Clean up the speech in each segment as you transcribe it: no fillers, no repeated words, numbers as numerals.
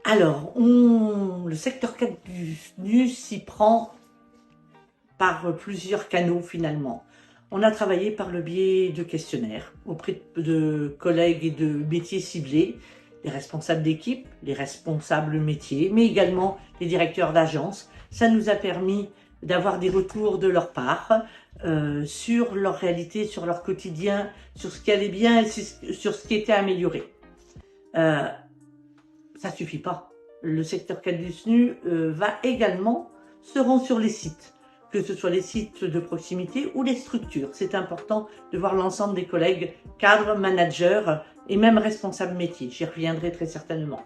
Alors, le secteur 4 du SNU s'y prend par plusieurs canaux finalement. On a travaillé par le biais de questionnaires auprès de collègues et de métiers ciblés, les responsables d'équipe, les responsables métiers, mais également les directeurs d'agence. Ça nous a permis d'avoir des retours de leur part sur leur réalité, sur leur quotidien, sur ce qui allait bien et sur ce qui était amélioré. Ça suffit pas. Le secteur 4 du SNU va également se rendre sur les sites, que ce soit les sites de proximité ou les structures. C'est important de voir l'ensemble des collègues, cadres, managers et même responsables métiers. J'y reviendrai très certainement.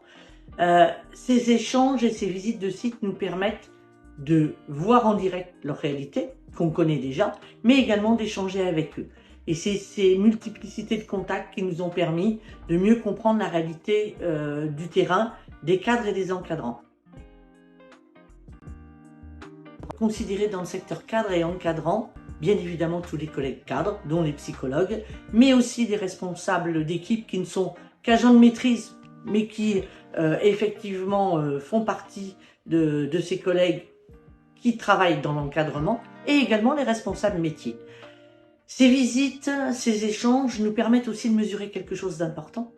Ces échanges et ces visites de sites nous permettent de voir en direct leur réalité, qu'on connaît déjà, mais également d'échanger avec eux. Et c'est ces multiplicités de contacts qui nous ont permis de mieux comprendre la réalité du terrain, des cadres et des encadrants. Considérer dans le secteur cadre et encadrant, bien évidemment tous les collègues cadres, dont les psychologues, mais aussi des responsables d'équipe qui ne sont qu'agents de maîtrise, mais qui effectivement font partie de ces collègues qui travaillent dans l'encadrement, et également les responsables métiers. Ces visites, ces échanges nous permettent aussi de mesurer quelque chose d'important.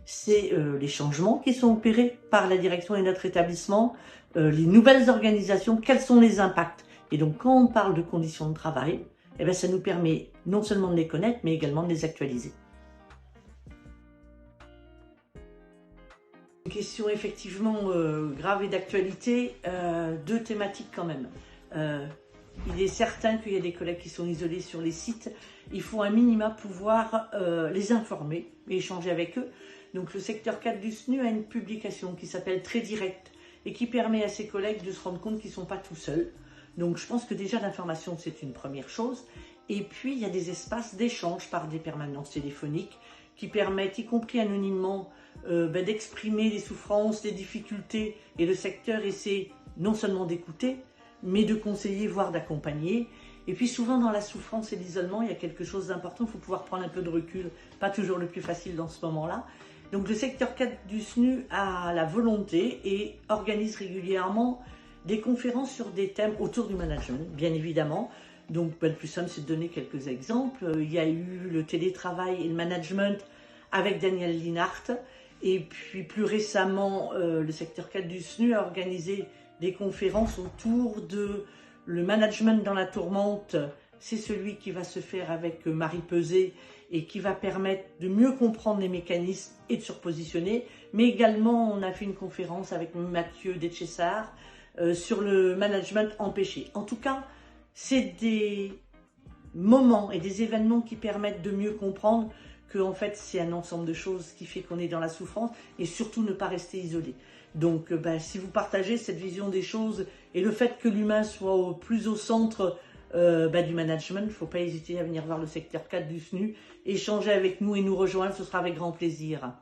C'est les changements qui sont opérés par la direction et notre établissement, les nouvelles organisations, quels sont les impacts. Et donc quand on parle de conditions de travail, eh bien, ça nous permet non seulement de les connaître, mais également de les actualiser. Une question effectivement grave et d'actualité, deux thématiques quand même. Il est certain qu'il y a des collègues qui sont isolés sur les sites. Il faut un minima pouvoir les informer et échanger avec eux. Donc le secteur 4 du SNU a une publication qui s'appelle Très Direct et qui permet à ses collègues de se rendre compte qu'ils ne sont pas tout seuls. Donc je pense que déjà l'information c'est une première chose. Et puis il y a des espaces d'échange par des permanences téléphoniques qui permettent, y compris anonymement, d'exprimer les souffrances, les difficultés. Et le secteur essaie non seulement d'écouter, mais de conseiller, voire d'accompagner. Et puis souvent dans la souffrance et l'isolement, il y a quelque chose d'important, il faut pouvoir prendre un peu de recul, pas toujours le plus facile dans ce moment-là. Donc le secteur 4 du SNU a la volonté et organise régulièrement des conférences sur des thèmes autour du management, bien évidemment. Donc le plus simple, c'est de donner quelques exemples. Il y a eu le télétravail et le management avec Daniel Linhart. Et puis plus récemment, le secteur 4 du SNU a organisé des conférences autour de le management dans la tourmente. C'est celui qui va se faire avec Marie Peset et qui va permettre de mieux comprendre les mécanismes et de se repositionner. Mais également, on a fait une conférence avec Mathieu Detchessard sur le management empêché. En tout cas, c'est des moments et des événements qui permettent de mieux comprendre que en fait, c'est un ensemble de choses qui fait qu'on est dans la souffrance et surtout ne pas rester isolé. Donc, si vous partagez cette vision des choses et le fait que l'humain soit plus au centre du management, il ne faut pas hésiter à venir voir le secteur 4 du SNU, échanger avec nous et nous rejoindre, ce sera avec grand plaisir.